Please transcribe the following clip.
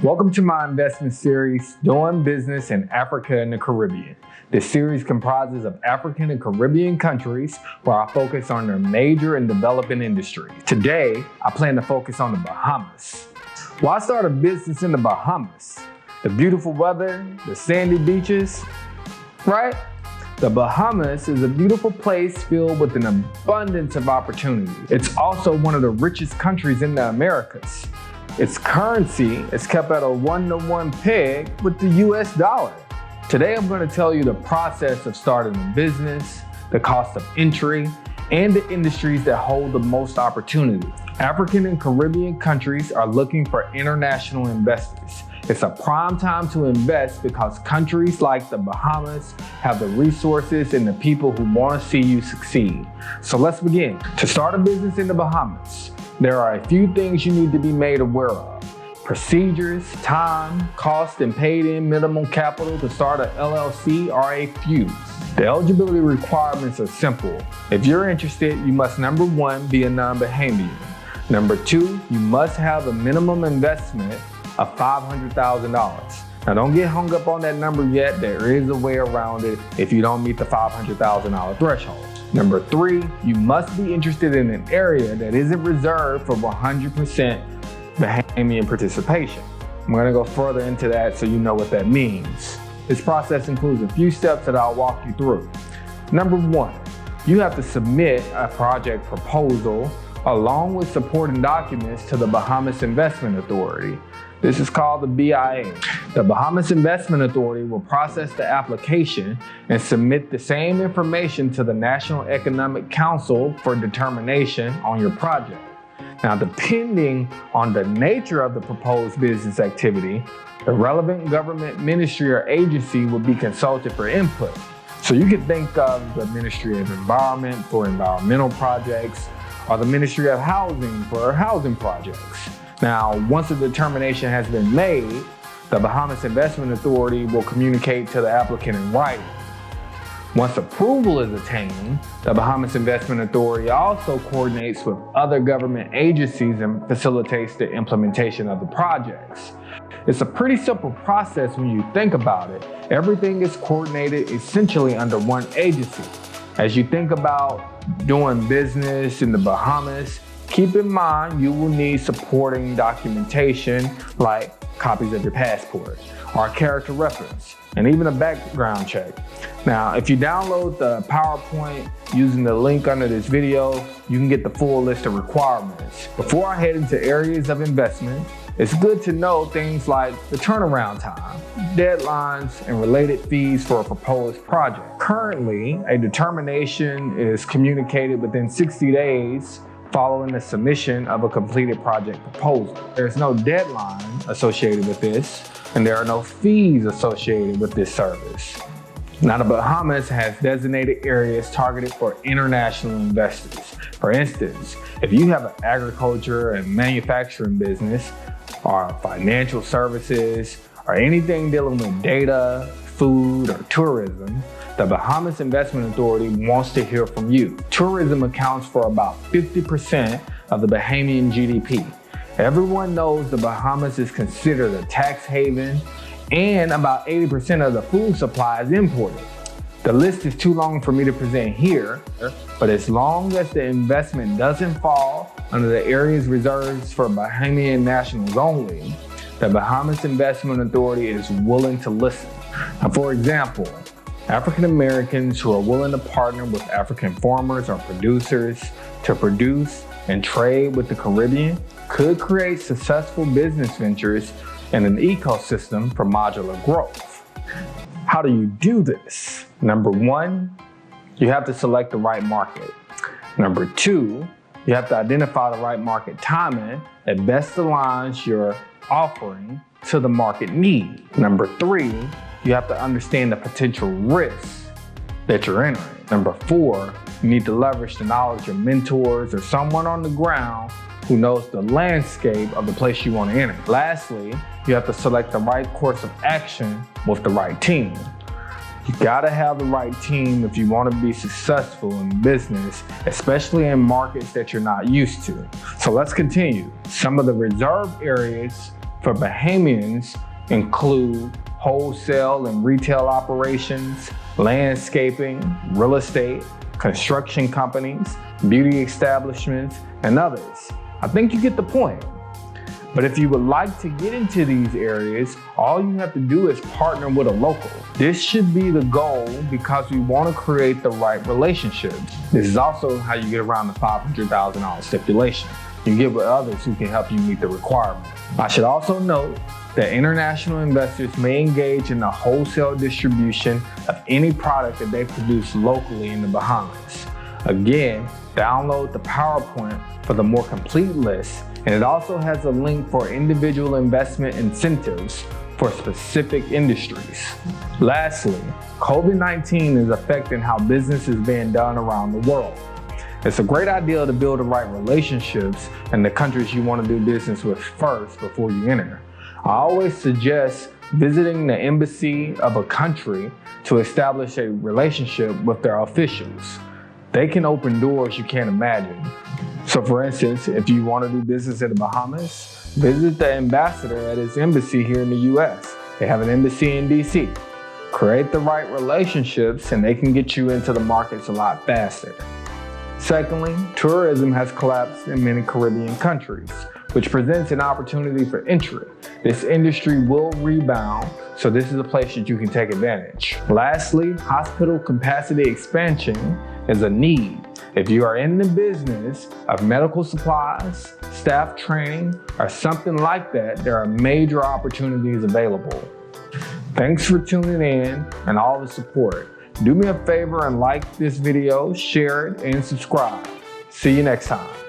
Welcome to my investment series, Doing Business in Africa and the Caribbean. This series comprises of African and Caribbean countries where I focus on their major and developing industries. Today, I plan to focus on the Bahamas. Why start a business in the Bahamas? The beautiful weather, the sandy beaches, right? The Bahamas is a beautiful place filled with an abundance of opportunity. It's also one of the richest countries in the Americas. Its currency is kept at a 1-to-1 peg with the US dollar. Today I'm going to tell you the process of starting a business, the cost of entry, and the industries that hold the most opportunity. African and Caribbean countries are looking for international investors. It's a prime time to invest because countries like the Bahamas have the resources and the people who want to see you succeed. So let's begin. To start a business in the Bahamas, there are a few things you need to be made aware of. Procedures, time, cost, and paid-in minimum capital to start an LLC are a few. The eligibility requirements are simple. If you're interested, you must number 1, be a non-Bahamian. Number 2, you must have a minimum investment of $500,000. Now don't get hung up on that number yet. There is a way around it if you don't meet the $500,000 threshold. Number 3, you must be interested in an area that isn't reserved for 100% Bahamian participation. I'm going to go further into that so you know what that means. This process includes a few steps that I'll walk you through. Number 1, you have to submit a project proposal along with supporting documents to the Bahamas Investment Authority. This is called the BIA. The Bahamas Investment Authority will process the application and submit the same information to the National Economic Council for determination on your project. Now, depending on the nature of the proposed business activity, the relevant government ministry or agency will be consulted for input. So you can think of the Ministry of Environment for environmental projects, or the Ministry of Housing for housing projects. Now, once a determination has been made, the Bahamas Investment Authority will communicate to the applicant in writing. Once approval is attained, the Bahamas Investment Authority also coordinates with other government agencies and facilitates the implementation of the projects. It's a pretty simple process when you think about it. Everything is coordinated essentially under one agency. As you think about doing business in the Bahamas, keep in mind you will need supporting documentation like copies of your passport or a character reference and even a background check. Now, if you download the PowerPoint using the link under this video, you can get the full list of requirements. Before I head into areas of investment, it's good to know things like the turnaround time, deadlines, and related fees for a proposed project. Currently, a determination is communicated within 60 days following the submission of a completed project proposal. There's no deadline associated with this, and there are no fees associated with this service. Now, the Bahamas has designated areas targeted for international investors. For instance, if you have an agriculture and manufacturing business, or financial services, or anything dealing with data, food, or tourism, the Bahamas Investment Authority wants to hear from you. Tourism accounts for about 50% of the Bahamian GDP. Everyone knows the Bahamas is considered a tax haven, and about 80% of the food supply is imported. The list is too long for me to present here, but as long as the investment doesn't fall under the areas reserved for Bahamian nationals only, the Bahamas Investment Authority is willing to listen. Now, for example, African Americans who are willing to partner with African farmers or producers to produce and trade with the Caribbean could create successful business ventures and an ecosystem for modular growth. How do you do this? Number 1, you have to select the right market. Number 2, you have to identify the right market timing that best aligns your offering to the market need. Number 3, you have to understand the potential risks that you're entering. Number 4, you need to leverage the knowledge of mentors or someone on the ground who knows the landscape of the place you want to enter. Lastly, you have to select the right course of action with the right team. You gotta have the right team if you want to be successful in business, especially in markets that you're not used to. So let's continue. Some of the reserve areas for Bahamians include wholesale and retail operations, landscaping, real estate, construction companies, beauty establishments, and others. I think you get the point. But if you would like to get into these areas, all you have to do is partner with a local. This should be the goal because we want to create the right relationships. This is also how you get around the $500,000 stipulation. You get with others who can help you meet the requirement. I should also note that international investors may engage in the wholesale distribution of any product that they produce locally in the Bahamas. Again, download the PowerPoint for the more complete list, and it also has a link for individual investment incentives for specific industries. Lastly, COVID-19 is affecting how business is being done around the world. It's a great idea to build the right relationships in the countries you want to do business with first before you enter. I always suggest visiting the embassy of a country to establish a relationship with their officials. They can open doors you can't imagine. So for instance, if you want to do business in the Bahamas, visit the ambassador at his embassy here in the US. They have an embassy in DC. Create the right relationships and they can get you into the markets a lot faster. Secondly, tourism has collapsed in many Caribbean countries, which presents an opportunity for entry. This industry will rebound, so this is a place that you can take advantage. Lastly, hospital capacity expansion is a need. If you are in the business of medical supplies, staff training, or something like that, there are major opportunities available. Thanks for tuning in and all the support. Do me a favor and like this video, share it, and subscribe. See you next time.